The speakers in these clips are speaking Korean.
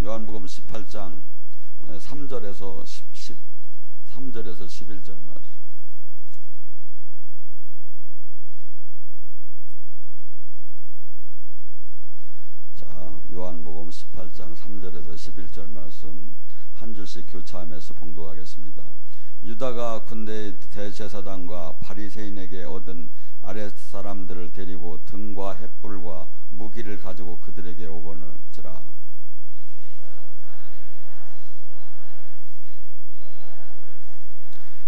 요한복음 18장 3절에서 3절에서 11절 말씀. 자, 요한복음 18장 3절에서 11절 말씀 한 줄씩 교차하면서 봉독하겠습니다. 유다가 군대의 대제사장과 바리새인에게 얻은 아랫사람들을 데리고 등과 횃불과 무기를 가지고 그들에게 오거니와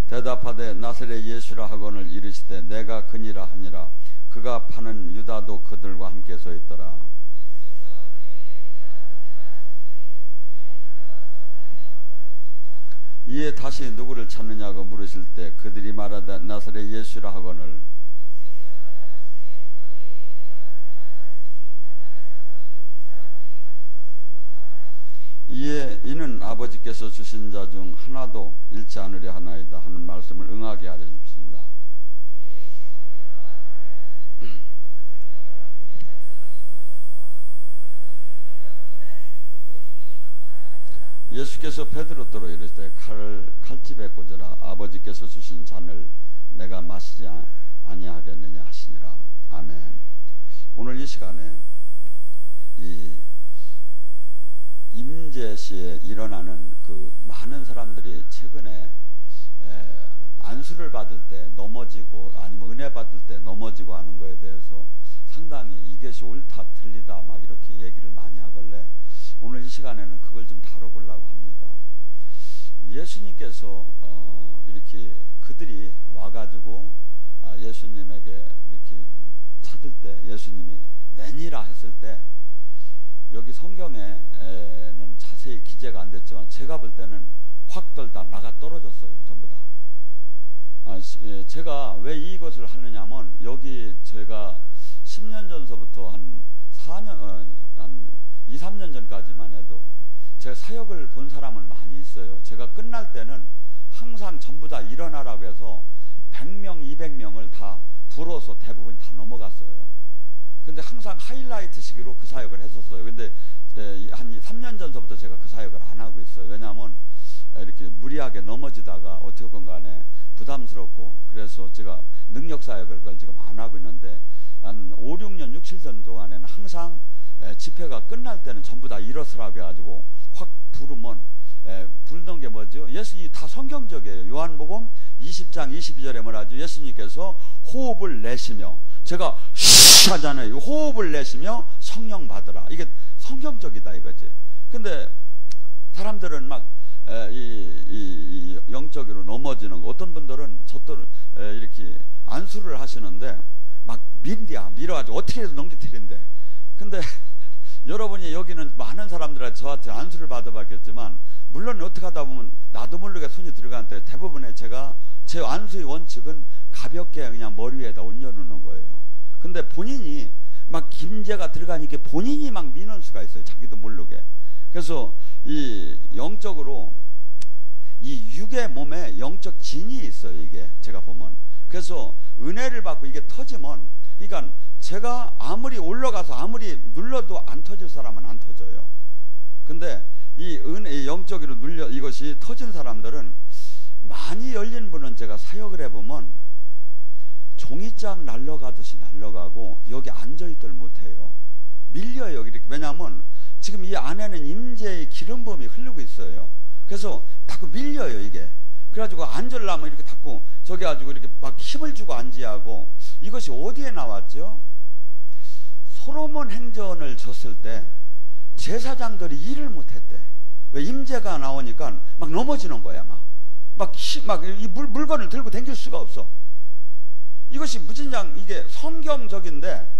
대답하되 나사렛 예수라 하거늘 이르시되 내가 그니라 하니라. 그가 파는 유다도 그들과 함께 서 있더라. 이에 다시 누구를 찾느냐고 물으실 때 그들이 말하되 나사렛 예수라 하거늘 이에 이는 아버지께서 주신 자 중 하나도 잃지 않으려 하나이다 하는 말씀을 응하게 하려 주십니다. 예수께서 베드로더러 이르시되 칼집에 꽂으라. 아버지께서 주신 잔을 내가 마시지 아니하겠느냐 하시니라. 아멘. 오늘 이 시간에 이 임재시에 일어나는 그 많은 사람들이 최근에 안수를 받을 때 넘어지고 아니면 은혜 받을 때 넘어지고 하는 거에 대해서 상당히 이것이 옳다 틀리다 막 이렇게 얘기를 많이 하길래 오늘 이 시간에는 그걸 좀 다뤄보려고 합니다. 예수님께서 이렇게 그들이 와가지고 예수님에게 이렇게 찾을 때 예수님이 내니라 했을 때 여기 성경에는 자세히 기재가 안 됐지만 제가 볼 때는 확 떨다 나가 떨어졌어요. 전부 다. 제가 왜 이것을 하느냐면 여기 제가 10년 전서부터 한 2, 3년 전까지만 해도 제가 사역을 본 사람은 많이 있어요. 제가 끝날 때는 항상 전부 다 일어나라고 해서 100명, 200명을 다 불어서 대부분 다 넘어갔어요. 근데 항상 하이라이트식으로 그 사역을 했었어요. 근데 한 3년 전서부터 제가 그 사역을 안 하고 있어요. 왜냐하면 이렇게 무리하게 넘어지다가 어떻건 간에 부담스럽고 그래서 제가 능력 사역을 그걸 지금 안 하고 있는데 한 5, 6년, 6, 7년 동안에는 항상 집회가 끝날 때는 전부 다 일어서라고 해가지고 확 부르면 부르던 게 뭐죠? 예수님이 다 성경적이에요. 요한복음 20장 22절에 뭐라죠? 예수님께서 호흡을 내시며 제가 쉬 하잖아요. 호흡을 내시며 성령 받으라. 이게 성경적이다 이거지. 근데 사람들은 막 이 영적으로 넘어지는 거 어떤 분들은 저도 이렇게 안수를 하시는데 막 밀어가지고 어떻게 해서 넘겨뜨린대. 근데 여러분이 여기는 많은 사람들한테 저한테 안수를 받아봤겠지만 물론 어떻게 하다 보면 나도 모르게 손이 들어가는데 대부분의 제가 제 안수의 원칙은 가볍게 그냥 머리 위에다 올려놓는 거예요. 근데 본인이 막 김제가 들어가니까 본인이 막 미는 수가 있어요. 자기도 모르게. 그래서 이 영적으로 이 육의 몸에 영적 진이 있어요. 이게 제가 보면. 그래서 은혜를 받고 이게 터지면 그러니까 제가 아무리 올라가서 아무리 눌러도 안 터질 사람은 안 터져요. 근데 이 영적으로 이것이 터진 사람들은 많이 열린 분은 제가 사역을 해보면 종이짝 날아가듯이 날아가고 여기 앉아있들 못해요. 밀려요. 이렇게. 왜냐하면 지금 이 안에는 임재의 기름범이 흐르고 있어요. 그래서 자꾸 밀려요 이게. 그래가지고 앉으려면 이렇게 자꾸 저기 가지고 이렇게 막 힘을 주고 앉아야 하고 이것이 어디에 나왔죠? 솔로몬 행전을 졌을 때 제사장들이 일을 못했대. 왜? 임재가 나오니까 막 넘어지는 거야. 막 이 물건을 들고 다닐 수가 없어. 이것이 무진장 이게 성경적인데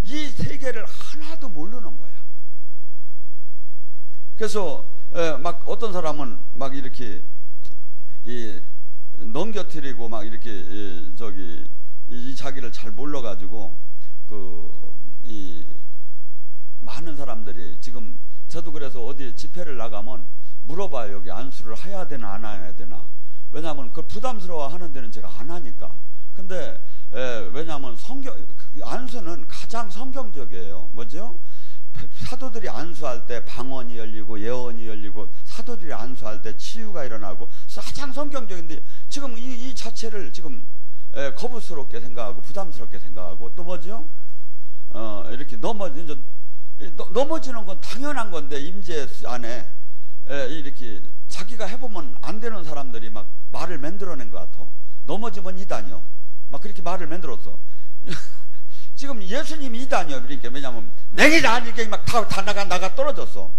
이 세계를 하나도 모르는 거야. 그래서 막 어떤 사람은 막 이렇게 넘겨뜨리고 막 이렇게 이 자기를 잘 몰라가지고 이 많은 사람들이 지금 저도 그래서 어디 집회를 나가면 물어봐요. 여기 안수를 해야 되나 안 해야 되나. 왜냐하면 그 부담스러워 하는 데는 제가 안 하니까. 근데 왜냐하면 안수는 가장 성경적이에요. 뭐죠? 사도들이 안수할 때 방언이 열리고 예언이 열리고 사도들이 안수할 때 치유가 일어나고 가장 성경적인데 지금 이 자체를 지금 거부스럽게 생각하고 부담스럽게 생각하고 또 뭐죠? 이렇게 넘어지는 건 당연한 건데 임재 안에 이렇게 자기가 해보면 안 되는 사람들이 막 말을 만들어낸 것 같아. 넘어지면 이단이요. 막 그렇게 말을 만들었어. 지금 예수님이 이단이요. 그러니까 왜냐면 냉이다 이렇게 막 다 나가 떨어졌어.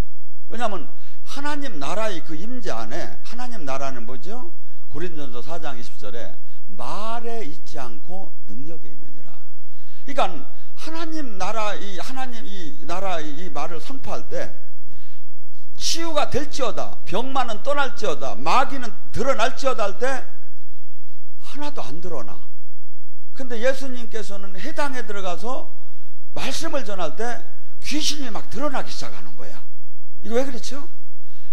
왜냐면 하나님 나라의 그 임재 안에 하나님 나라는 뭐죠? 고린도전서 4장 20절에 말에 있지 않고 능력에 있느니라. 그러니까 하나님 나라 이 말을 선포할 때 치유가 될지어다, 병만은 떠날지어다, 마귀는 드러날지어다 할 때 하나도 안 드러나. 근데 예수님께서는 해당에 들어가서 말씀을 전할 때 귀신이 막 드러나기 시작하는 거야. 이거 왜 그렇죠?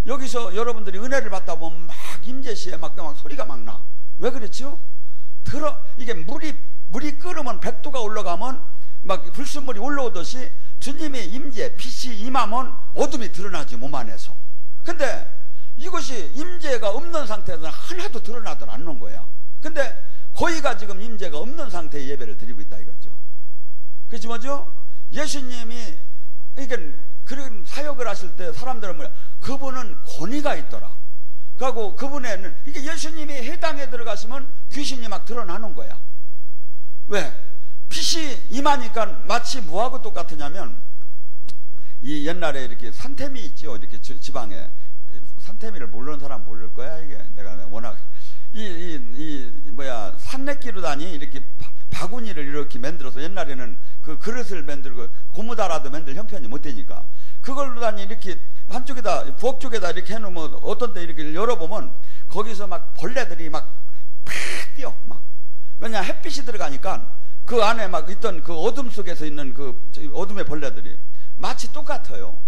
여기서 여러분들이 은혜를 받다 보면 막 임재시에 막 소리가 막 나. 왜 그렇죠? 이게 물이 끓으면 100도가 올라가면 막 불순물이 올라오듯이 주님의 임재, 빛이 임하면 어둠이 드러나지 몸 안에서. 근데 이것이 임재가 없는 상태에서는 하나도 드러나들 않는 거야. 근데 거의가 지금 임재가 없는 상태의 예배를 드리고 있다 이거죠. 그렇지 뭐죠? 예수님이 이게 그런 사역을 하실 때 사람들은 뭐야? 그분은 권위가 있더라. 그리고 그분에는 이게 예수님이 해당에 들어가시면 귀신이 막 드러나는 거야. 왜? 빛이 임하니까 마치 뭐하고 똑같으냐면 이 옛날에 이렇게 산태미 있죠. 이렇게 지방에 산태미를 모르는 사람 모를 거야. 이게 내가 워낙 산내기로 다니 이렇게 바구니를 이렇게 만들어서 옛날에는 그 그릇을 만들고 고무다라도 만들 형편이 못 되니까 그걸로 다니 이렇게 한쪽에다 부엌 쪽에다 이렇게 해놓으면 어떤 때 이렇게 열어보면 거기서 막 벌레들이 막 팍 뛰어 막. 왜냐 햇빛이 들어가니까 그 안에 막 있던 그 어둠 속에서 있는 그 어둠의 벌레들이 마치 똑같아요.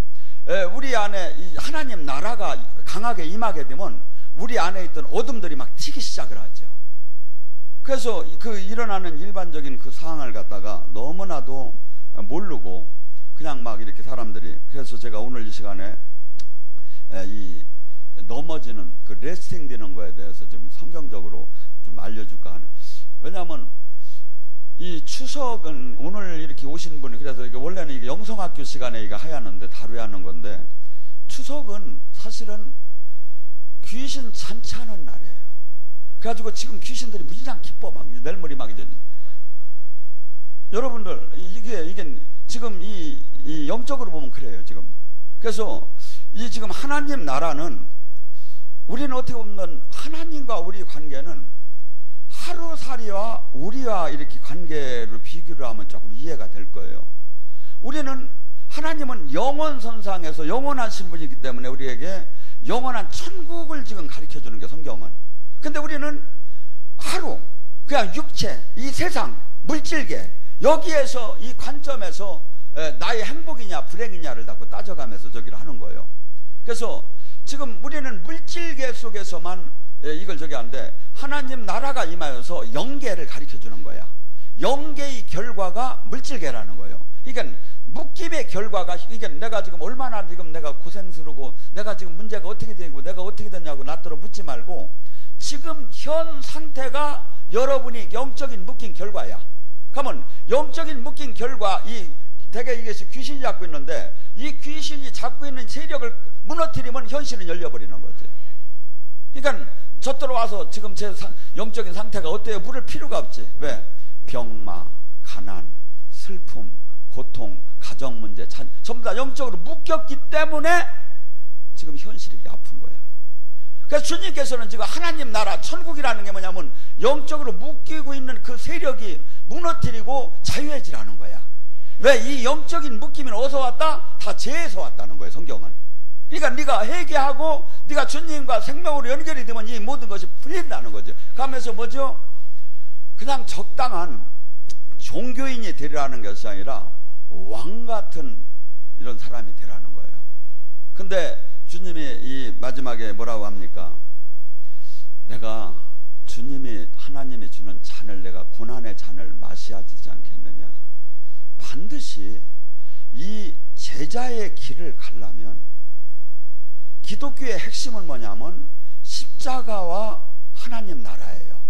우리 안에 이 하나님 나라가 강하게 임하게 되면 우리 안에 있던 어둠들이 막 튀기 시작을 하죠. 그래서 그 일어나는 일반적인 그 상황을 갖다가 너무나도 모르고 그냥 막 이렇게 사람들이, 그래서 제가 오늘 이 시간에 이 넘어지는 그 레스팅 되는 거에 대해서 좀 성경적으로 좀 알려줄까 하는. 왜냐하면 이 추석은 오늘 이렇게 오신 분이, 그래서 이게 원래는 이게 영성학교 시간에 이거 하야하는데 다루야 하는 건데, 추석은 사실은 귀신 잔치하는 날이에요. 그래가지고 지금 귀신들이 무지랑 기뻐 막 내일머리 막 이제. 여러분들 이게 지금 이 영적으로 보면 그래요 지금. 그래서 이 지금 하나님 나라는, 우리는 어떻게 보면 하나님과 우리 관계는 하루살이와 우리와 이렇게 관계를 비교를 하면 조금 이해가 될 거예요. 우리는, 하나님은 영원선상에서 영원하신 분이기 때문에 우리에게 영원한 천국을 지금 가르쳐주는 게 성경은. 근데 우리는 하루, 그냥 육체, 이 세상, 물질계, 여기에서 이 관점에서 나의 행복이냐 불행이냐를 자꾸 따져가면서 저기를 하는 거예요. 그래서 지금 우리는 물질계 속에서만 이걸 저기 하는데, 하나님 나라가 임하여서 영계를 가르쳐주는 거야. 영계의 결과가 물질계라는 거예요. 그러니까 묶임의 결과가, 이게 내가 지금 얼마나 지금 내가 고생스러고 내가 지금 문제가 어떻게 되고 내가 어떻게 됐냐고 나더러 묻지 말고, 지금 현 상태가 여러분이 영적인 묶인 결과야. 그러면 영적인 묶인 결과, 대개 이것이 귀신이 잡고 있는데, 이 귀신이 잡고 있는 세력을 무너뜨리면 현실은 열려버리는 거지. 그러니까 저쪽으로 와서 지금 제 영적인 상태가 어때요? 물을 필요가 없지. 왜? 병마, 가난, 슬픔, 고통, 가정문제, 전부 다 영적으로 묶였기 때문에 지금 현실이 아픈 거야. 그래서 주님께서는 지금 하나님 나라, 천국이라는 게 뭐냐면 영적으로 묶이고 있는 그 세력이 무너뜨리고 자유해지라는 거야. 왜? 이 영적인 묶임이 어디서 왔다? 다 죄에서 왔다는 거예요, 성경은. 그러니까 네가 회개하고 네가 주님과 생명으로 연결이 되면 이 모든 것이 풀린다는 거죠. 그러면서 뭐죠? 그냥 적당한 종교인이 되라는 것이 아니라 왕 같은 이런 사람이 되라는 거예요. 근데 주님이 이 마지막에 뭐라고 합니까? 내가, 주님이, 하나님이 주는 잔을, 내가 고난의 잔을 마셔야 하지 않겠느냐. 반드시 이 제자의 길을 가려면 기독교의 핵심은 뭐냐면 십자가와 하나님 나라예요.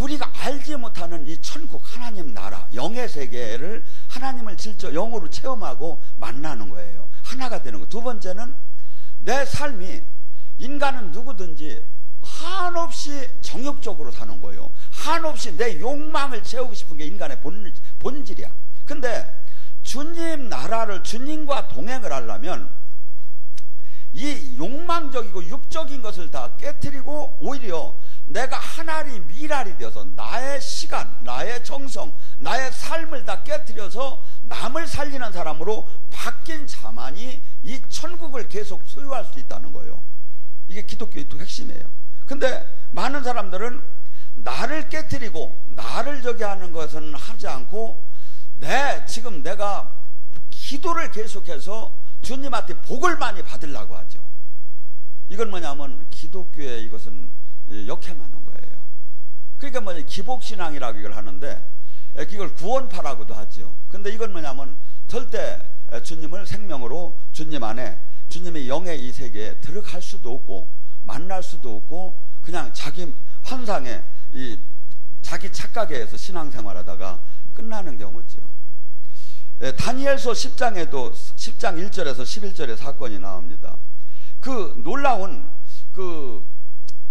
우리가 알지 못하는 이 천국 하나님 나라, 영의 세계를 하나님을 진짜 영으로 체험하고 만나는 거예요. 하나가 되는 거. 두 번째는 내 삶이, 인간은 누구든지 한없이 정욕적으로 사는 거예요. 한없이 내 욕망을 채우고 싶은 게 인간의 본질이야. 근데 주님 나라를, 주님과 동행을 하려면 이 욕망적이고 육적인 것을 다 깨트리고 오히려 내가 하나님 미랄이 되어서 나의 시간, 나의 정성, 나의 삶을 다 깨트려서 남을 살리는 사람으로 바뀐 자만이 이 천국을 계속 소유할 수 있다는 거예요. 이게 기독교의 또 핵심이에요. 근데 많은 사람들은 나를 깨트리고 나를 저기 하는 것은 하지 않고 지금 내가 기도를 계속해서 주님한테 복을 많이 받으려고 하죠. 이건 뭐냐면 기독교의 이것은 역행하는 거예요. 그러니까 뭐냐, 기복신앙이라고 이걸 하는데 이걸 구원파라고도 하죠. 근데 이건 뭐냐면 절대 주님을 생명으로 주님 안에, 주님의 영의 이 세계에 들어갈 수도 없고 만날 수도 없고 그냥 자기 환상에 자기 착각에 의해서 신앙생활하다가 끝나는 경우죠. 다니엘서 10장에도 10장 1절에서 11절의 사건이 나옵니다. 그 놀라운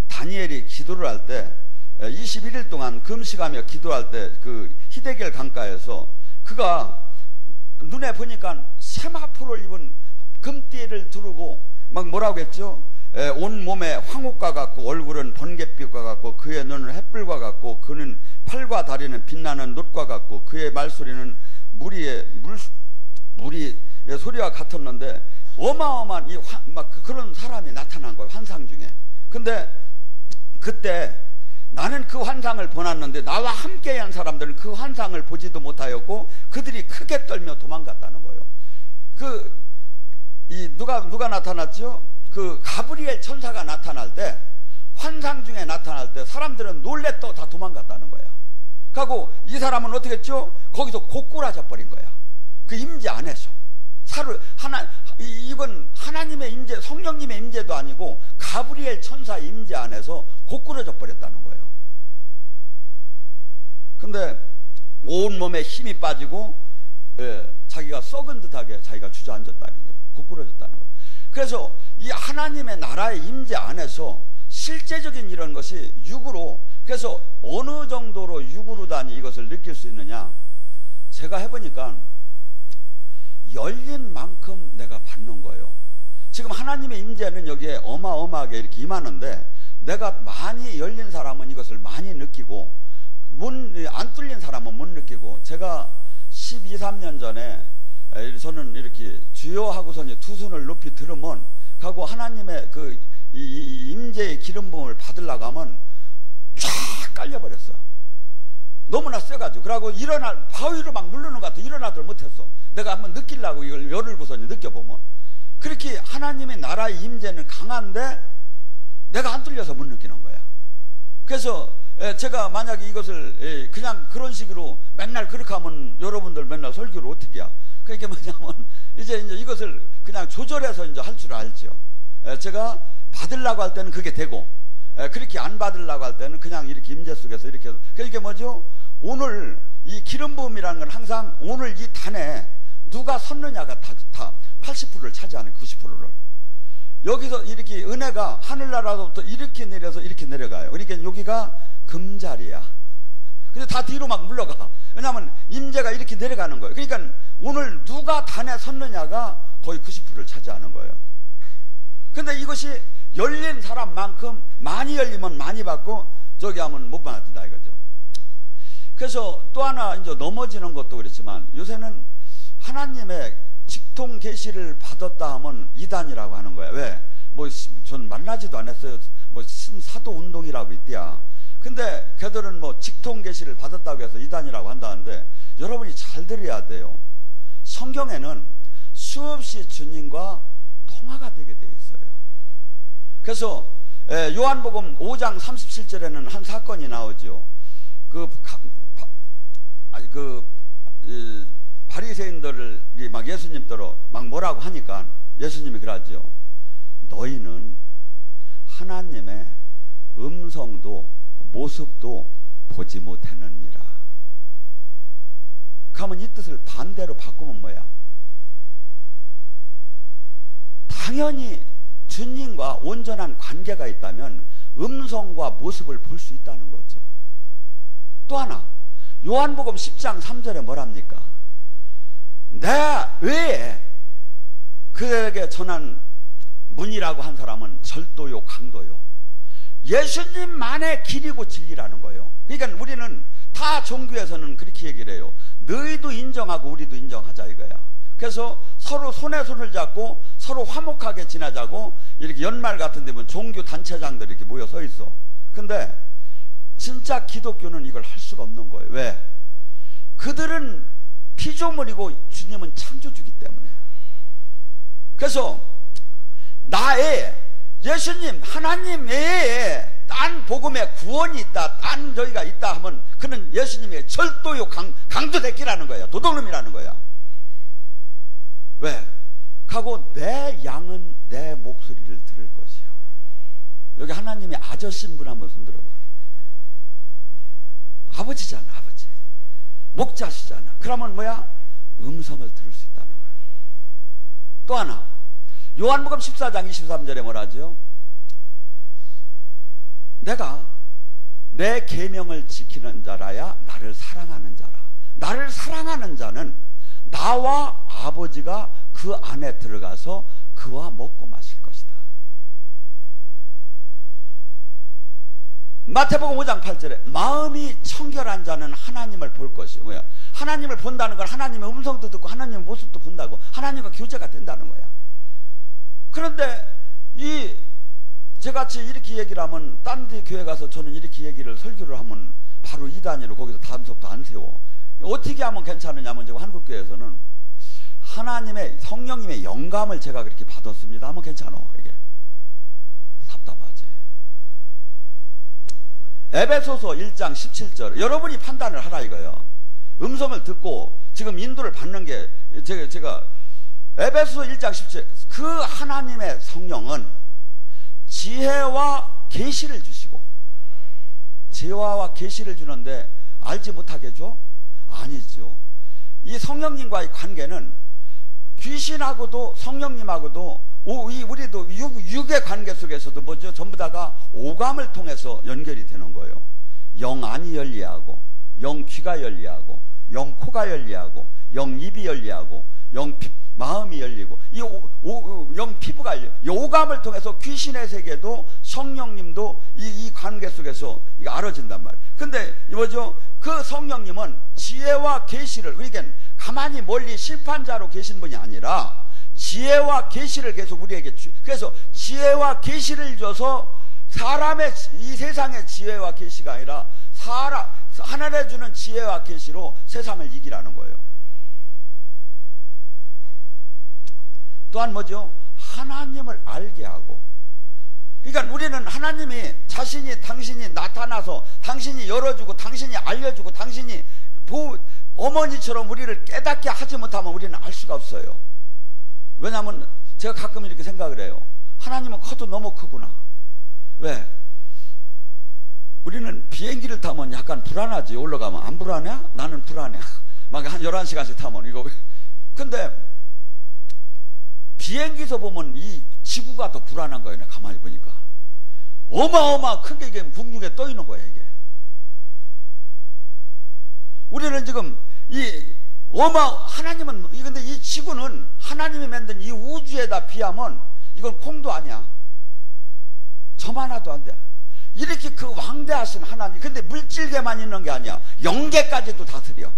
다니엘이 기도를 할 때 21일 동안 금식하며 기도할 때 그 히데겔 강가에서 그가 눈에 보니까 세마포를 입은 금띠를 두르고 막 뭐라고 했죠? 온 몸에 황옥과 같고 얼굴은 번갯빛과 같고 그의 눈은 햇불과 같고 그는 팔과 다리는 빛나는 놋과 같고 그의 말소리는 무리의 소리와 같았는데 어마어마한 그런 사람이 나타난 거예요. 환상 중에. 근데 그때 나는 그 환상을 보았는데 나와 함께한 사람들은 그 환상을 보지도 못하였고 그들이 크게 떨며 도망갔다는 거예요. 누가 나타났죠? 그 가브리엘 천사가 나타날 때, 환상 중에 나타날 때 사람들은 놀래 또 다 도망갔다는 거야. 그리고 이 사람은 어떻게 했죠? 거기서 고꾸라져 버린 거야. 그 임재 안에서. 이건 하나님의 임재, 성령님의 임재도 아니고 가브리엘 천사의 임재 안에서 고꾸라져 버렸다는 거예요. 근데 온몸에 힘이 빠지고 자기가 썩은 듯하게 자기가 주저앉았다는 거예요. 고꾸라졌다는 거예요. 그래서 이 하나님의 나라의 임재 안에서 실제적인 이런 것이 육으로, 그래서 어느 정도로 육으로 다니 이것을 느낄 수 있느냐, 제가 해보니까 열린 만큼 내가 받는 거예요. 지금 하나님의 임재는 여기에 어마어마하게 이렇게 임하는데 내가 많이 열린 사람은 이것을 많이 느끼고 안 뚫린 사람은 못 느끼고, 제가 12, 13년 전에 저는 이렇게 주여 하고서는 두 손을 높이 들으면 가고 하나님의 이 임재의 기름 부음을 받으려고 하면 쫙 깔려버렸어요. 너무나 세가지고. 그러고 바위로 막 누르는 것 같아. 일어나들 못했어. 내가 한번 느끼려고 이걸 열을고서 느껴보면. 그렇게 하나님의 나라의 임재는 강한데 내가 안 뚫려서 못 느끼는 거야. 그래서 제가 만약에 이것을 그냥 그런 식으로 맨날 그렇게 하면 여러분들 맨날 설교를 어떻게 해야? 그러니까 뭐냐면 이제 이것을 그냥 조절해서 이제 할 줄 알죠. 제가 받으려고 할 때는 그게 되고, 그렇게 안 받으려고 할 때는 그냥 이렇게 임재 속에서 이렇게 해서. 그러니까 뭐죠? 오늘 이 기름 부음이라는 건 항상 오늘 이 단에 누가 섰느냐가 다 80%를 차지하는 90%를. 여기서 이렇게 은혜가 하늘나라로부터 이렇게 내려서 이렇게 내려가요. 그러니까 여기가 금자리야. 근데 다 뒤로 막 물러가. 왜냐하면 임재가 이렇게 내려가는 거예요. 그러니까 오늘 누가 단에 섰느냐가 거의 90%를 차지하는 거예요. 근데 이것이 열린 사람만큼 많이 열리면 많이 받고 저기 하면 못 받는다 이거죠. 그래서 또 하나 이제 넘어지는 것도 그렇지만 요새는 하나님의 직통 계시를 받았다 하면 이단이라고 하는 거야. 왜? 전 만나지도 않았어요. 사도 운동이라고 있대야. 근데 걔들은 직통 계시를 받았다고 해서 이단이라고 한다는데 여러분이 잘 들어야 돼요. 성경에는 수없이 주님과 통화가 되게 돼 있어요. 그래서 요한복음 5장 37절에는 한 바리새인들이 막 예수님대로 막 뭐라고 하니까 예수님이 그러죠. 너희는 하나님의 음성도 모습도 보지 못했느니라. 그러면 이 뜻을 반대로 바꾸면 뭐야? 당연히 주님과 온전한 관계가 있다면 음성과 모습을 볼 수 있다는 거죠. 또 하나, 요한복음 10장 3절에 뭐랍니까? 내 외에 그에게 전한 문이라고 한 사람은 절도요 강도요, 예수님만의 길이고 진리라는 거예요. 그러니까 우리는 다 종교에서는 그렇게 얘기를 해요. 너희도 인정하고 우리도 인정하자 이거야. 그래서 서로 손에 손을 잡고 서로 화목하게 지내자고 이렇게 연말 같은 데 보면 종교 단체장들이 이렇게 모여 서 있어. 근데 진짜 기독교는 이걸 할 수가 없는 거예요. 왜? 그들은 피조물이고 주님은 창조주기 때문에. 그래서 나의 예수님 하나님 외에 딴 복음에 구원이 있다, 딴 저희가 있다 하면 그는 예수님의 절도요 강도새끼라는 거야. 도둑놈이라는 거야. 왜? 하고 내 양은 내 목소리를 들을 것이요. 여기 하나님이 아저씨인 분 한번 손 들어봐. 아버지잖아, 아버지. 목자시잖아. 그러면 뭐야? 음성을 들을 수 있다는 거야. 또 하나, 요한복음 14장 23절에 뭐라죠? 내가 내 계명을 지키는 자라야 나를 사랑하는 자라. 나를 사랑하는 자는 나와 아버지가 그 안에 들어가서 그와 먹고 마실 것이다. 마태복음 5장 8절에 마음이 청결한 자는 하나님을 볼 것이요. 뭐야? 하나님을 본다는 건 하나님의 음성도 듣고 하나님의 모습도 본다고, 하나님과 교제가 된다는 거야. 그런데 저같이 이렇게 얘기를 하면 딴 데 교회 가서 저는 이렇게 얘기를 설교를 하면 바로 이단위로 거기서 다음 수업도 안 세워. 어떻게 하면 괜찮으냐면 지금 한국교회에서는 하나님의 성령님의 영감을 제가 그렇게 받았습니다 하면 괜찮아. 이게 답답하지. 에베소서 1장 17절 여러분이 판단을 하라 이거예요. 음성을 듣고 지금 인도를 받는 게 제가 에베소서 1장 17절 그 하나님의 성령은 지혜와 계시를 주시고, 지혜와 계시를 주는데 알지 못하게 줘? 아니죠. 이 성령님과의 관계는 귀신하고도 성령님하고도 우리도 육의 관계 속에서도 뭐죠? 전부 다가 오감을 통해서 연결이 되는 거예요. 영 안이 열리하고, 영 귀가 열리하고, 영 코가 열리하고, 영 입이 열리하고, 영 마음이 열리고, 영 피부가 열려. 이 오감을 통해서 귀신의 세계도 성령님도 이 관계 속에서 이거 알아진단 말이에요. 근데 뭐죠? 그 성령님은 지혜와 계시를, 그러니까 가만히 멀리 심판자로 계신 분이 아니라 지혜와 계시를 계속 우리에게 그래서 지혜와 계시를 줘서 사람의 이 세상의 지혜와 계시가 아니라 하늘에 주는 지혜와 계시로 세상을 이기라는 거예요. 또한 뭐죠? 하나님을 알게 하고, 그러니까 우리는 하나님이 당신이 나타나서 당신이 열어주고 당신이 알려주고 당신이 어머니처럼 우리를 깨닫게 하지 못하면 우리는 알 수가 없어요. 왜냐하면 제가 가끔 이렇게 생각을 해요. 하나님은 커도 너무 크구나. 왜? 우리는 비행기를 타면 약간 불안하지. 올라가면 안 불안해? 나는 불안해. 막 한 11시간씩 타면 이거. 근데 비행기에서 보면 이 지구가 더 불안한 거예요. 가만히 보니까 어마어마 크게 이게 북녘에 떠 있는 거예요. 이게 우리는 지금 하나님은 근데 이 지구는 하나님이 만든 이 우주에다 비하면 이건 콩도 아니야. 점 하나도 안 돼. 이렇게 그 왕대하신 하나님, 근데 물질계만 있는 게 아니야. 영계까지도 다스려.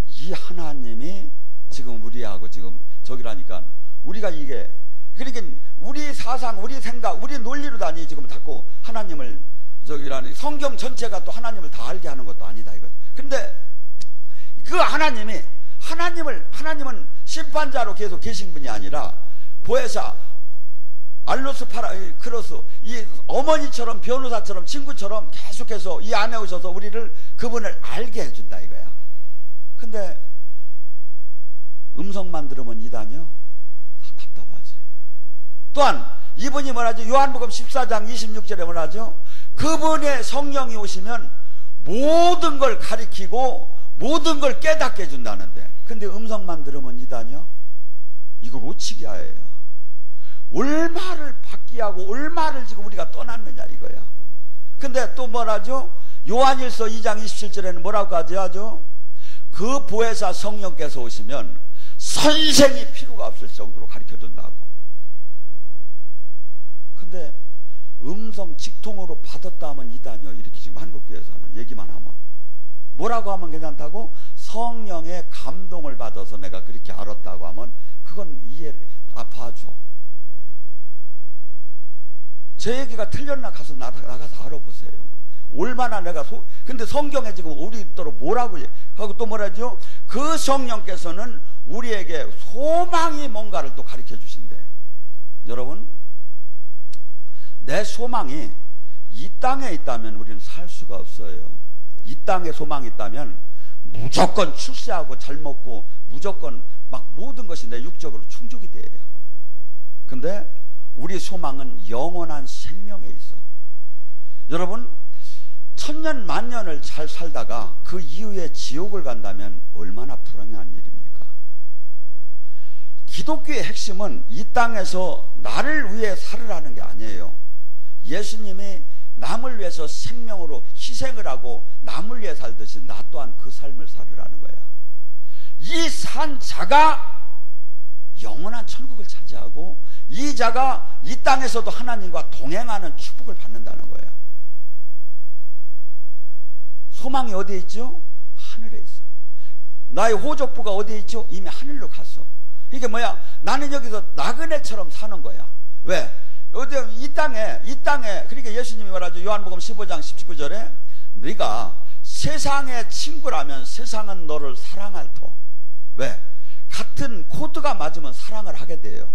이 하나님이 지금 우리하고 지금 저기라니까 우리가 이게 그러니까 우리 사상, 우리 생각, 우리 논리로 다니 지금 자꾸 하나님을 저기라니 성경 전체가 또 하나님을 다 알게 하는 것도 아니다 이거. 근데 그 하나님은 심판자로 계속 계신 분이 아니라 보혜사, 알로스 크로스 이 어머니처럼 변호사처럼 친구처럼 계속해서 이 안에 오셔서 그분을 알게 해준다 이거야. 근데 음성만 들으면 이단이요? 답답하지. 또한 이분이 뭐라죠? 요한복음 14장 26절에 뭐라죠? 그분의 성령이 오시면 모든 걸 가리키고 모든 걸 깨닫게 해준다는데, 근데 음성만 들으면 이단이요? 이거 로치기야예요. 얼마를 받기 하고 얼마를 지금 우리가 떠났느냐 이거야. 근데 또 뭐라죠? 요한일서 2장 27절에는 뭐라고 하죠? 그 보혜사 성령께서 오시면 선생이 필요가 없을 정도로 가르쳐준다고. 근데 음성 직통으로 받았다 하면 이단이요, 이렇게 지금 한국교회에서는 얘기만 하면. 뭐라고 하면 괜찮다고? 성령의 감동을 받아서 내가 그렇게 알았다고 하면 그건 이해를 봐줘. 제 얘기가 틀렸나 가서 나가서 알아보세요. 얼마나 내가 근데 성경에 지금 우리도록 뭐라고 하고 또 뭐라죠? 그 성령께서는 우리에게 소망이 뭔가를 또 가르쳐 주신대. 여러분, 내 소망이 이 땅에 있다면 우리는 살 수가 없어요. 이 땅에 소망이 있다면 무조건 출세하고 잘 먹고 무조건 막 모든 것이 내 육적으로 충족이 돼요. 근데 우리 소망은 영원한 생명에 있어. 여러분, 천년 만년을 잘 살다가 그 이후에 지옥을 간다면 얼마나 불행한 일입니까? 기독교의 핵심은 이 땅에서 나를 위해 살으라는 게 아니에요. 예수님이 남을 위해서 생명으로 희생을 하고 남을 위해 살듯이 나 또한 그 삶을 살으라는 거야. 이 산 자가 영원한 천국을 차지하고 이 자가 이 땅에서도 하나님과 동행하는 축복을 받는다는 거예요. 소망이 어디에 있죠? 하늘에 있어. 나의 호족부가 어디에 있죠? 이미 하늘로 갔어. 이게 뭐야? 나는 여기서 나그네처럼 사는 거야. 왜? 이 땅에 그러니까 예수님이 말하죠. 요한복음 15장 19절에 네가 세상의 친구라면 세상은 너를 사랑할 터. 왜? 같은 코드가 맞으면 사랑을 하게 돼요.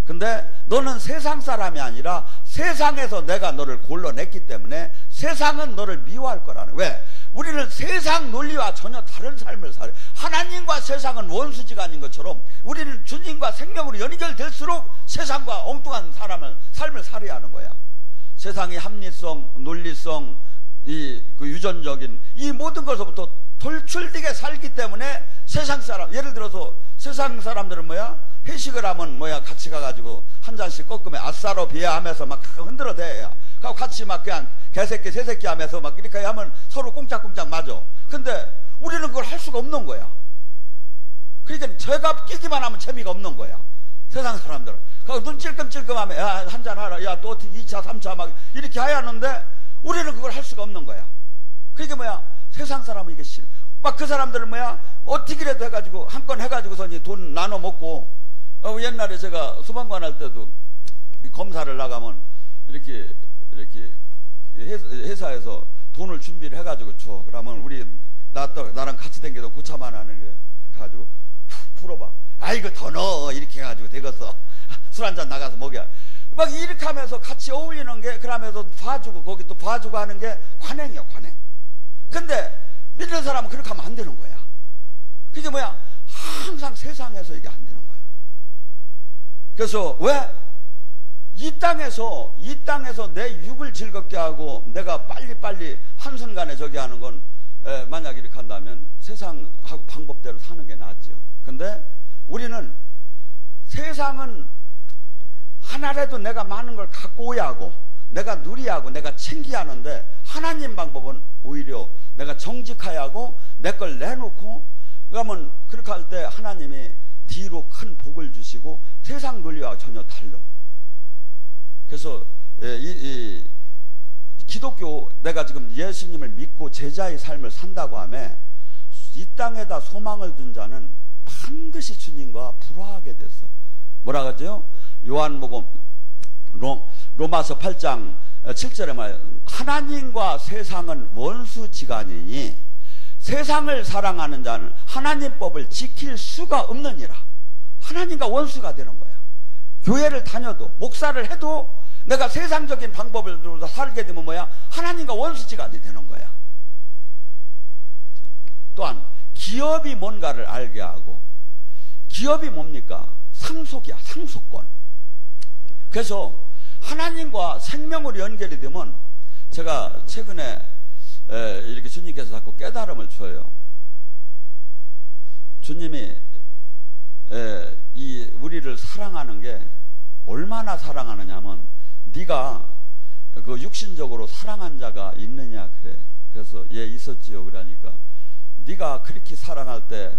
근데 너는 세상 사람이 아니라 세상에서 내가 너를 골라냈기 때문에 세상은 너를 미워할 거라는. 왜? 우리는 세상 논리와 전혀 다른 삶을 살아요. 하나님과 세상은 원수지간인 것처럼 우리는 주님과 생명으로 연결될수록 세상과 엉뚱한 삶을 살아야 하는 거야. 세상의 합리성, 논리성, 그 유전적인 이 모든 것부터 돌출되게 살기 때문에 세상 사람, 예를 들어서 세상 사람들은 뭐야? 회식을 하면 뭐야? 같이 가가지고 한 잔씩 꺾으면 아싸로 비하하면서 막 흔들어대야. 같이 막 그냥 개새끼 새새끼 하면서 막 이렇게 하면 서로 꽁짝꽁짝 맞아. 근데 우리는 그걸 할 수가 없는 거야. 그러니까 제가 끼기만 하면 재미가 없는 거야. 세상 사람들은. 눈 찔끔찔끔 하면 야, 한잔 하라. 야, 또 어떻게 2차 3차 막 이렇게 해야 하는데 우리는 그걸 할 수가 없는 거야. 그게 뭐야? 세상 사람은 이게 싫어. 막 그 사람들은 뭐야? 어떻게라도 해가지고 한 건 해가지고서 돈 나눠 먹고. 옛날에 제가 소방관 할 때도 검사를 나가면 이렇게 회사에서 돈을 준비를 해가지고 줘. 그러면 나랑 같이 댕겨서 고차만 하는 게 가지고 풀어봐. 아, 이거 더 넣어. 이렇게 해가지고 되겠어. 술 한잔 나가서 먹여. 막 이렇게 하면서 같이 어울리는 게, 그러면서 봐주고, 거기 또 봐주고 하는 게 관행이야, 관행. 근데 믿는 사람은 그렇게 하면 안 되는 거야. 그게 뭐야? 항상 세상에서 이게 안 되는 거야. 그래서 왜? 이 땅에서 내 육을 즐겁게 하고 내가 빨리빨리 한순간에 저기 하는 건 만약 이렇게 한다면 세상하고 방법대로 사는 게 낫죠. 근데 우리는 세상은 하나라도 내가 많은 걸 갖고 오야 하고 내가 누리야 하고 내가 챙겨야 하는데 하나님 방법은 오히려 내가 정직해야 하고 내 걸 내놓고 그러면 그렇게 할 때 하나님이 뒤로 큰 복을 주시고 세상 논리와 전혀 달라. 그래서 기독교 내가 지금 예수님을 믿고 제자의 삶을 산다고 하면 이 땅에다 소망을 둔 자는 반드시 주님과 불화하게 됐어. 뭐라 그러죠? 요한복음 로마서 8장 7절에 말 하나님과 세상은 원수지간이니 세상을 사랑하는 자는 하나님 법을 지킬 수가 없느니라. 하나님과 원수가 되는 거야. 교회를 다녀도 목사를 해도 내가 세상적인 방법을 들어서 살게 되면 뭐야? 하나님과 원수지간이 되는 거야. 또한 기업이 뭔가를 알게 하고 기업이 뭡니까? 상속이야, 상속권. 그래서 하나님과 생명으로 연결이 되면, 제가 최근에 이렇게 주님께서 자꾸 깨달음을 줘요. 주님이 이 우리를 사랑하는 게 얼마나 사랑하느냐면, 네가 그 육신적으로 사랑한 자가 있느냐 그래. 그래서 예, 있었지요. 그러니까 네가 그렇게 사랑할 때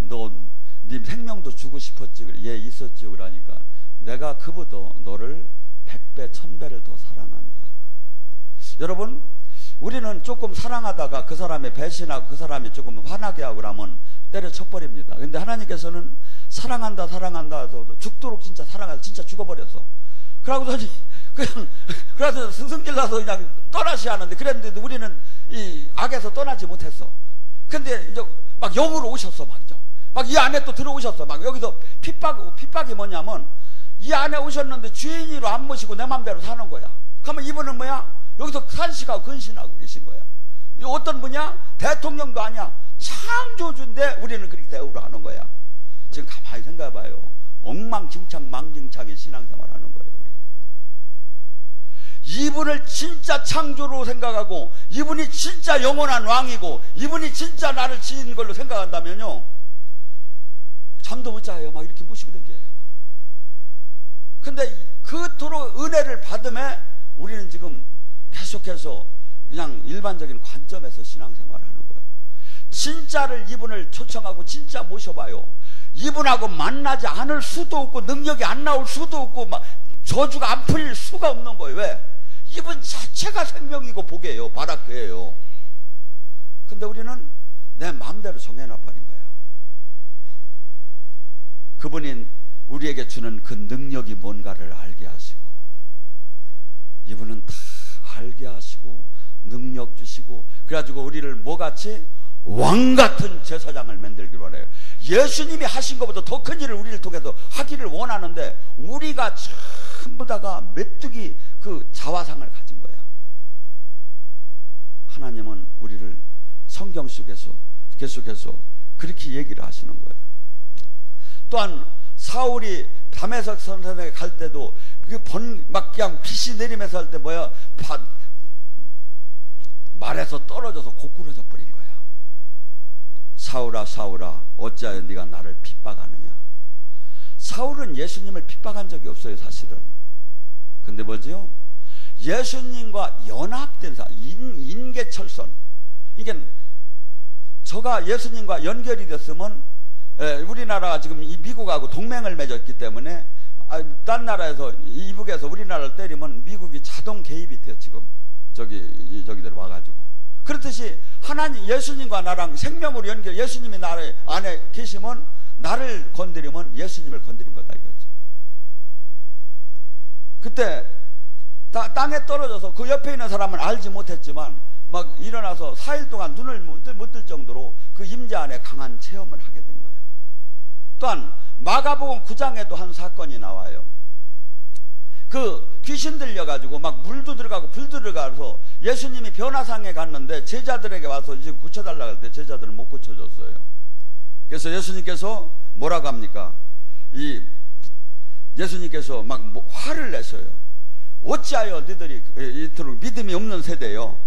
네 생명도 주고 싶었지. 그래. 예, 있었지요. 그러니까 내가 그보다 너를 100배 1000배를 더 사랑한다. 여러분, 우리는 조금 사랑하다가 그 사람이 배신하고 그 사람이 조금 화나게 하고 그러면 때려쳐버립니다. 근데 하나님께서는 사랑한다 해서 죽도록 진짜 사랑해서 진짜 죽어버렸어. 그러고서니 그냥 그래서 스승질나서 그냥 떠나시 하는데, 그랬는데 우리는 이 악에서 떠나지 못했어. 근데 이제 막 영으로 오셨어. 막 이 안에 또 들어오셨어. 막 여기서 핍박이 뭐냐면, 이 안에 오셨는데 주인으로 안 모시고 내 맘대로 사는 거야. 그러면 이분은 뭐야? 여기서 산식하고 근신하고 계신 거야. 어떤 분이야? 대통령도 아니야. 창조주인데 우리는 그렇게 대우를 하는 거야. 지금 가만히 생각해봐요. 엉망진창 망진창의 신앙생활 하는 거예요. 이분을 진짜 창조로 생각하고, 이분이 진짜 영원한 왕이고, 이분이 진짜 나를 지은 걸로 생각한다면요, 잠도 못 자요. 막 이렇게 모시고 다녀요. 근데 그토록 은혜를 받음에 우리는 지금 계속해서 그냥 일반적인 관점에서 신앙생활을 하는 거예요. 진짜를 이분을 초청하고 진짜 모셔봐요. 이분하고 만나지 않을 수도 없고, 능력이 안 나올 수도 없고, 막 저주가 안 풀릴 수가 없는 거예요. 왜? 이분 자체가 생명이고 복이에요. 바라크예요. 근데 우리는 내 마음대로 정해놔버린 거야. 그분이 우리에게 주는 그 능력이 뭔가를 알게 하시고, 이분은 다 알게 하시고 능력 주시고, 그래가지고 우리를 뭐같이 왕같은 제사장을 만들기로 하래요. 예수님이 하신 것보다 더 큰 일을 우리를 통해서 하기를 원하는데, 우리가 전부 다가 메뚜기 그 자화상을 가진 거야. 하나님은 우리를 성경 속에서 계속해서 그렇게 얘기를 하시는 거예요. 또한 사울이 다메섹 선생에 갈 때도 막 그냥 빛이 내리면서 할 때 뭐야? 말에서 떨어져서 고꾸라져 버린 거야. 사울아 사울아 어찌하여 네가 나를 핍박하느냐. 사울은 예수님을 핍박한 적이 없어요, 사실은. 근데 뭐지요? 예수님과 연합된 사람, 인계철선. 이게 저가 예수님과 연결이 됐으면, 우리나라가 지금 이 미국하고 동맹을 맺었기 때문에, 딴 나라에서 이북에서 우리나라를 때리면 미국이 자동 개입이 돼요. 지금 저기들 와가지고. 그렇듯이 하나님, 예수님과 나랑 생명으로 연결, 예수님이 나를 안에 계시면 나를 건드리면 예수님을 건드린 거다 이거지. 그때 땅에 떨어져서 그 옆에 있는 사람은 알지 못했지만 막 일어나서 4일 동안 눈을 못 뜰 정도로 그 임재 안에 강한 체험을 하게 된 거예요. 또한 마가복음 9장에도 한 사건이 나와요. 그 귀신 들려가지고 막 물도 들어가고 불도 들어가서 예수님이 변화상에 갔는데 제자들에게 와서 이제 고쳐달라고 할 때 제자들은 못 고쳐줬어요. 그래서 예수님께서 뭐라고 합니까? 예수님께서 막 화를 내셔요. 어찌하여 너희들이 이토록 믿음이 없는 세대요.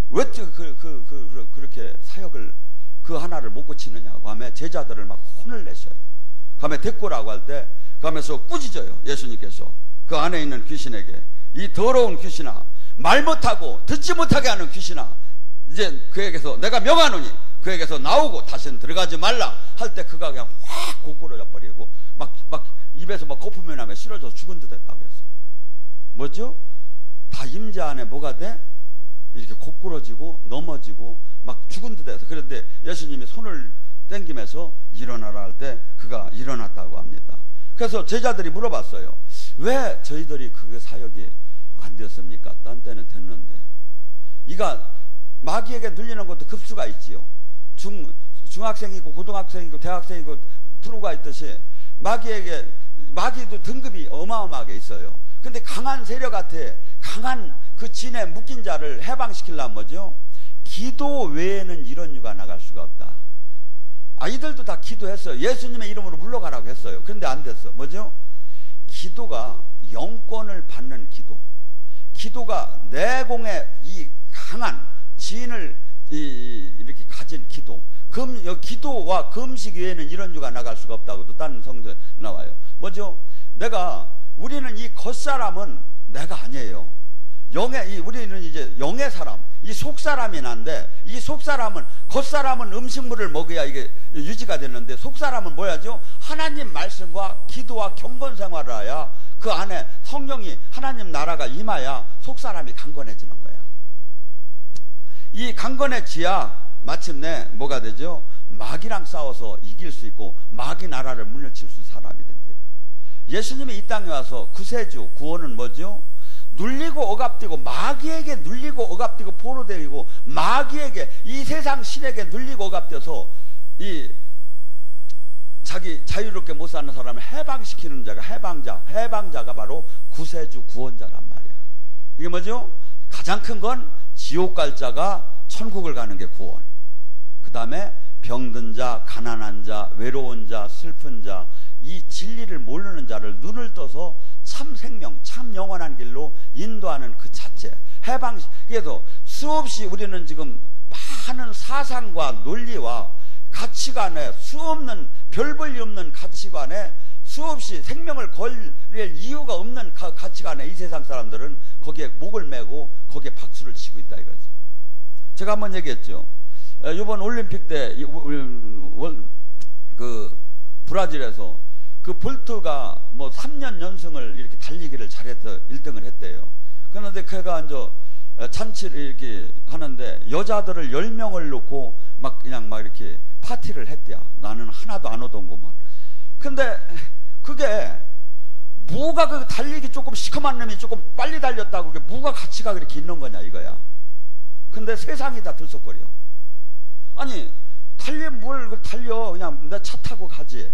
왜 그렇게 사역을 그 하나를 못 고치느냐고 하며 제자들을 막 혼을 내셔요. 그다음에 데꼬라고 할 때 그러면서 꾸짖어요. 예수님께서 그 안에 있는 귀신에게, 이 더러운 귀신아, 말 못하고 듣지 못하게 하는 귀신아, 이제 그에게서 내가 명하노니 그에게서 나오고 다시는 들어가지 말라 할 때 그가 그냥 확 고꾸러져 버리고 막 입에서 막 거품이 나며 쓰러져서 죽은 듯 했다고 했어요. 뭐죠? 다 임재 안에 뭐가 돼? 이렇게 고꾸러지고 넘어지고 막 죽은 듯 해서. 그런데 예수님이 손을 땡기면서 일어나라 할 때 그가 일어났다고 합니다. 그래서 제자들이 물어봤어요. 왜 저희들이 그 사역이 안 되었습니까? 딴 때는 됐는데. 이가 마귀에게 눌리는 것도 급수가 있지요. 중학생이고 고등학생이고 대학생이고 프로가 있듯이 마귀도 등급이 어마어마하게 있어요. 근데 강한 세력한테 강한 그 진에 묶인 자를 해방시키려면 뭐죠? 기도 외에는 이런 유가 나갈 수가 없다. 아이들도 다 기도했어요. 예수님의 이름으로 물러가라고 했어요. 그런데 안 됐어. 뭐죠? 기도가 영권을 받는 기도, 기도가 내공의 이 강한 지인을 이렇게 가진 기도, 기도와 금식 외에는 이런 주가 나갈 수가 없다고도 다른 성경에 나와요. 뭐죠? 우리는 이 겉사람은 내가 아니에요. 우리는 이제 영의 사람, 이 속사람이 난데, 이 속사람은, 겉사람은 음식물을 먹어야 이게 유지가 되는데, 속사람은 뭐야죠? 하나님 말씀과 기도와 경건 생활을 해야 그 안에 성령이, 하나님 나라가 임해야 속사람이 강건해지는 거야. 이 강건해지야 마침내 뭐가 되죠? 마귀랑 싸워서 이길 수 있고, 마귀 나라를 물리칠 수 있는 사람이 된대요. 예수님이 이 땅에 와서 구세주, 구원은 뭐죠? 눌리고 억압되고, 마귀에게 눌리고 억압되고 포로되고, 마귀에게, 이 세상 신에게 눌리고 억압돼서 자기 자유롭게 못 사는 사람을 해방시키는 자가 해방자가 바로 구세주 구원자란 말이야. 이게 뭐죠? 가장 큰 건 지옥 갈 자가 천국을 가는 게 구원. 그 다음에 병든 자, 가난한 자, 외로운 자, 슬픈 자, 이 진리를 모르는 자를 눈을 떠서 참 생명, 참 영원한 길로 인도하는 그 자체, 그래서 수없이 우리는 지금 많은 사상과 논리와 가치관에, 수없는 별 볼일 없는 가치관에 수없이 생명을 걸릴 이유가 없는 가치관에 이 세상 사람들은 거기에 목을 메고 거기에 박수를 치고 있다 이거죠. 제가 한번 얘기했죠. 이번 올림픽 때 브라질에서 그 볼트가 뭐 3년 연승을 이렇게 달리기를 잘해서 1등을 했대요. 그런데 걔가 이제 잔치를 이렇게 하는데 여자들을 10명을 놓고 그냥 이렇게 파티를 했대요. 나는 하나도 안 오던구만. 근데 그게 무가 그 달리기 조금 시커먼 놈이 조금 빨리 달렸다고 그게 무가 가치가 그렇게 있는 거냐 이거야. 근데 세상이 다 들썩거려. 아니 달리면 뭘 달려. 그냥 내 차 타고 가지.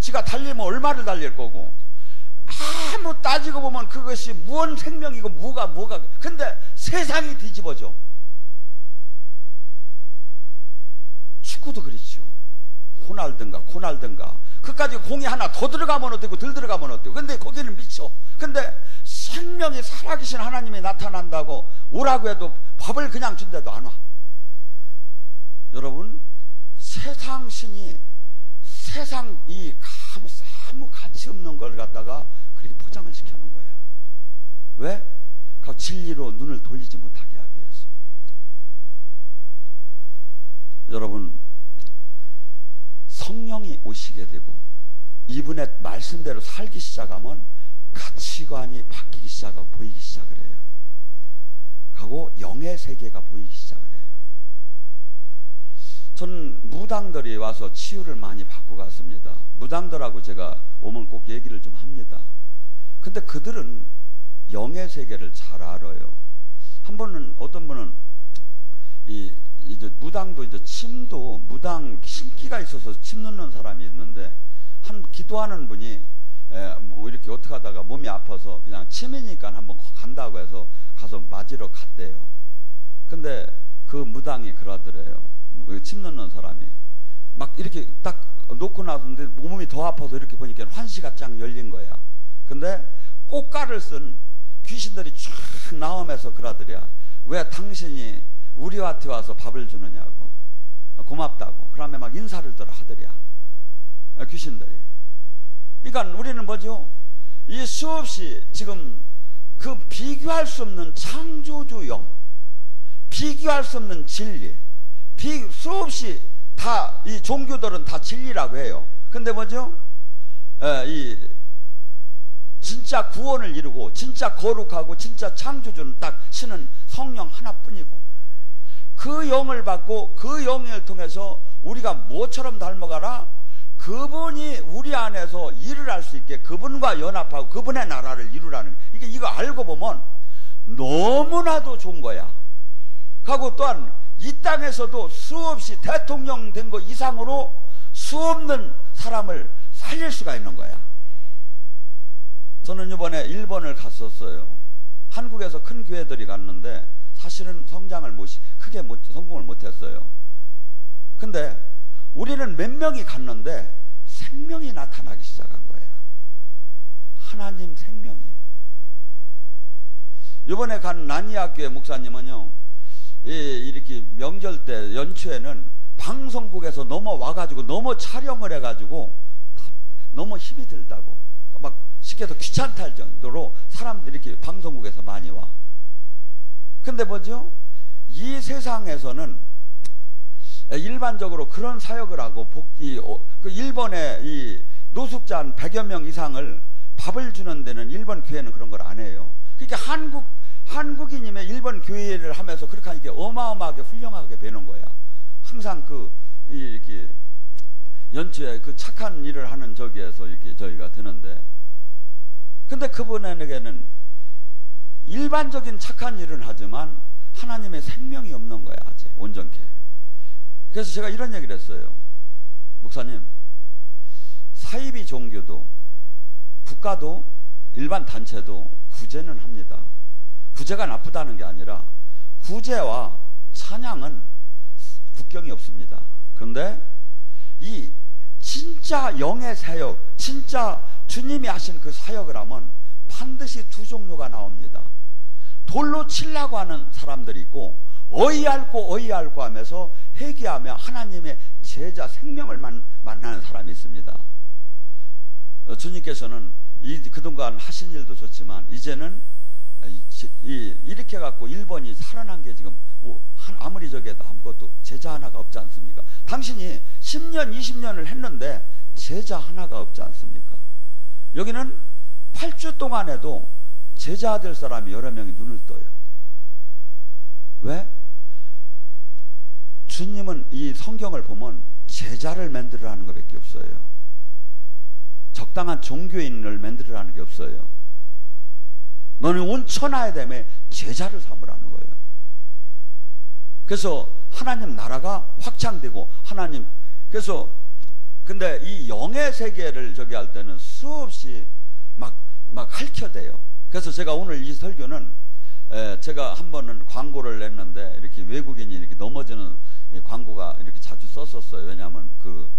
지가 달리면 얼마를 달릴 거고. 아무 따지고 보면 그것이 무언 생명이고 뭐가 근데 세상이 뒤집어져. 축구도 그렇죠. 호날든가 그까지 공이 하나 더 들어가면 어때고 덜 들어가면 어때고. 근데 거기는 미쳐. 근데 생명이 살아계신 하나님이 나타난다고 오라고 해도 밥을 그냥 준대도 안 와. 여러분, 세상 신이 세상 아무 가치 없는 걸 갖다가 그렇게 포장을 시켜놓은 거야. 왜? 그 진리로 눈을 돌리지 못하게 하기 위해서. 여러분, 성령이 오시게 되고 이분의 말씀대로 살기 시작하면 가치관이 바뀌기 시작하고 보이기 시작을 해요. 하고 영의 세계가 보이기 시작을 해요. 저는 무당들이 와서 치유를 많이 받고 갔습니다. 무당들하고 제가 오면 꼭 얘기를 좀 합니다. 근데 그들은 영의 세계를 잘 알아요. 한 번은 어떤 분은 이제 무당도 이제 침도 무당 신기가 있어서 침 넣는 사람이 있는데 기도하는 분이 뭐 이렇게 어떻게 하다가 몸이 아파서 그냥 침이니까 한번 간다고 해서 가서 맞으러 갔대요. 근데 그 무당이 그러더래요. 침 넣는 사람이 막 이렇게 딱 놓고 나서는데 몸이 더 아파서 이렇게 보니까 환시가 쫙 열린 거야. 근데 꽃가를 쓴 귀신들이 쫙 나오면서 그러더랴. 왜 당신이 우리한테 와서 밥을 주느냐고, 고맙다고. 그러면 막 인사를 들어 하더랴, 귀신들이. 그러니까 우리는 뭐죠? 이 수없이 지금 그 비교할 수 없는 창조주 영, 비교할 수 없는 진리, 수없이 다 이 종교들은 다 진리라고 해요. 근데 뭐죠? 진짜 구원을 이루고 진짜 거룩하고 진짜 창조주는 딱 신은 성령 하나뿐이고, 그 영을 받고 그 영을 통해서 우리가 뭐처럼 닮아가라? 그분이 우리 안에서 일을 할 수 있게 그분과 연합하고 그분의 나라를 이루라는, 이거 알고 보면 너무나도 좋은 거야. 하고 또한 이 땅에서도 수없이 대통령 된 거 이상으로 수없는 사람을 살릴 수가 있는 거야. 저는 이번에 일본을 갔었어요. 한국에서 큰 교회들이 갔는데 사실은 성공을 못했어요. 근데 우리는 몇 명이 갔는데 생명이 나타나기 시작한 거예요. 하나님 생명이. 이번에 간 난이학교의 목사님은요, 이렇게 명절 때 연초에는 방송국에서 넘어와가지고 너무 촬영을 해가지고 너무 힘이 들다고 막 시켜서 귀찮다 할 정도로 사람들이 이렇게 방송국에서 많이 와. 근데 뭐죠? 이 세상에서는 일반적으로 그런 사역을 하고 그 일본의 이 노숙자 한 100여 명 이상을 밥을 주는 데는 일본 교회는 그런 걸 안 해요. 그러니까 한국인임의 일본 교회를 하면서 그렇게 하니까 어마어마하게 훌륭하게 배는 거야. 항상 이렇게 연초에 그 착한 일을 하는 저기에서 이렇게 저희가 드는데, 근데 그분에게는 일반적인 착한 일은 하지만 하나님의 생명이 없는 거야, 아직 온전케. 그래서 제가 이런 얘기를 했어요. 목사님, 사이비 종교도 국가도 일반 단체도 구제는 합니다. 구제가 나쁘다는 게 아니라 구제와 찬양은 국경이 없습니다. 그런데 이 진짜 영의 사역, 진짜 주님이 하신 그 사역을 하면 반드시 두 종류가 나옵니다. 돌로 치려고 하는 사람들이 있고, 어이할고 하면서 회개하며 하나님의 제자 생명을 만나는 사람이 있습니다. 주님께서는 그동안 하신 일도 좋지만 이제는 이렇게 갖고 일본이 살아난 게 지금 아무리 저기에도 아무것도 제자 하나가 없지 않습니까? 당신이 10년 20년을 했는데 제자 하나가 없지 않습니까? 여기는 8주 동안에도 제자 될 사람이 여러 명이 눈을 떠요. 왜? 주님은 이 성경을 보면 제자를 만들으라는 것밖에 없어요. 적당한 종교인을 만들으라는 게 없어요. 너는 온 천하에 대해 제자를 삼으라는 거예요. 그래서 하나님 나라가 확장되고 그래서 근데 이 영의 세계를 저기 할 때는 수없이 막 핥혀대요. 그래서 제가 오늘 이 설교는 제가 한 번은 광고를 냈는데 이렇게 외국인이 이렇게 넘어지는 광고가 이렇게 자주 썼었어요. 왜냐하면 그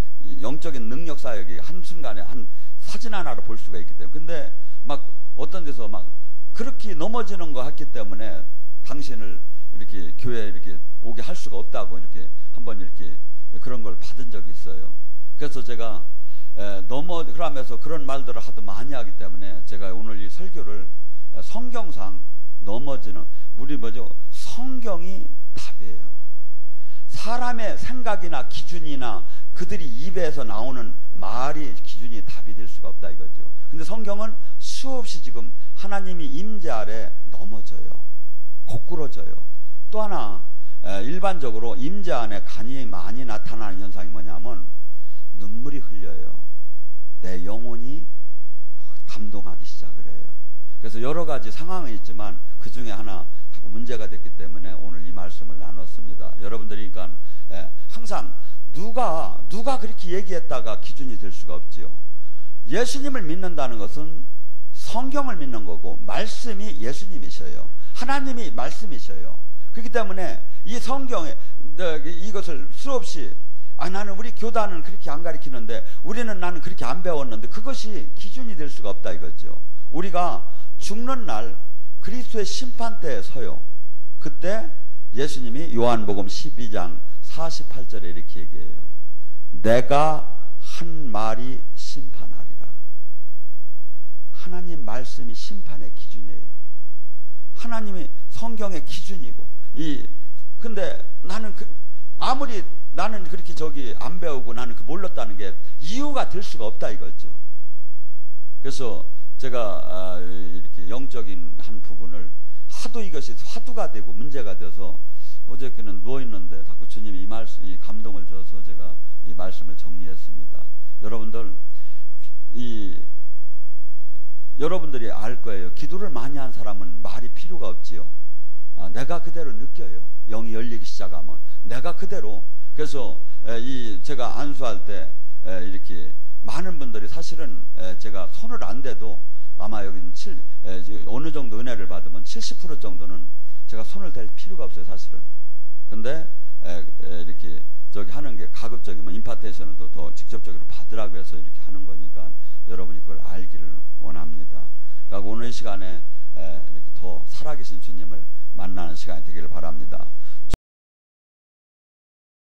영적인 능력 사역이 한순간에 한 사진 하나로 볼 수가 있기 때문에. 근데 막 어떤 데서 막 그렇게 넘어지는 거 했기 때문에 당신을 이렇게 교회에 이렇게 오게 할 수가 없다고 이렇게 한번 이렇게 그런 걸 받은 적이 있어요. 그래서 제가 그러면서 그런 말들을 하도 많이 하기 때문에 제가 오늘 이 설교를 성경상 넘어지는 우리 성경이 답이에요. 사람의 생각이나 기준이나 그들이 입에서 나오는 말이 기준이 답이 될 수가 없다 이거죠. 근데 성경은 수없이 지금 하나님이 임재 아래 넘어져요. 고꾸러져요. 또 하나 일반적으로 임재 안에 간이 많이 나타나는 현상이 뭐냐면 눈물이 흘려요. 내 영혼이 감동하기 시작을 해요. 그래서 여러 가지 상황이 있지만 그 중에 하나 자꾸 문제가 됐기 때문에 오늘 이 말씀을 나눴습니다. 여러분들이 그러니까 항상 누가 그렇게 얘기했다가 기준이 될 수가 없지요. 예수님을 믿는다는 것은 성경을 믿는 거고 말씀이 예수님이셔요. 하나님이 말씀이셔요. 그렇기 때문에 이 성경에 이것을 수없이 나는 우리 교단은 그렇게 안 가르치는데 나는 그렇게 안 배웠는데 그것이 기준이 될 수가 없다 이거죠. 우리가 죽는 날 그리스도의 심판대에 서요. 그때 예수님이 요한복음 12장 48절에 이렇게 얘기해요. 내가 한 말이 심판하리라. 하나님 말씀이 심판의 기준이에요. 하나님이 성경의 기준이고 근데 아무리 나는 그렇게 안 배우고 나는 몰랐다는 게 이유가 될 수가 없다 이거죠. 그래서 제가 이렇게 영적인 한 부분을 하도 이것이 화두가 되고 문제가 돼서 어저께는 누워있는데 자꾸 주님이 이 감동을 줘서 제가 이 말씀을 정리했습니다. 여러분들이 알 거예요. 기도를 많이 한 사람은 말이 필요가 없지요. 내가 그대로 느껴요. 영이 열리기 시작하면 내가 그대로. 그래서 제가 안수할 때 이렇게 많은 분들이 사실은 제가 손을 안 대도 아마 여기는 어느 정도 은혜를 받으면 70% 정도는 제가 손을 댈 필요가 없어요, 사실은. 근데 이렇게 저기 하는 게 가급적이면 임파테이션을 더 직접적으로 받으라고 해서 이렇게 하는 거니까 여러분이 그걸 알기를 원합니다. 그러니까 오늘 이 시간에 이렇게 더 살아계신 주님을 만나는 시간이 되기를 바랍니다.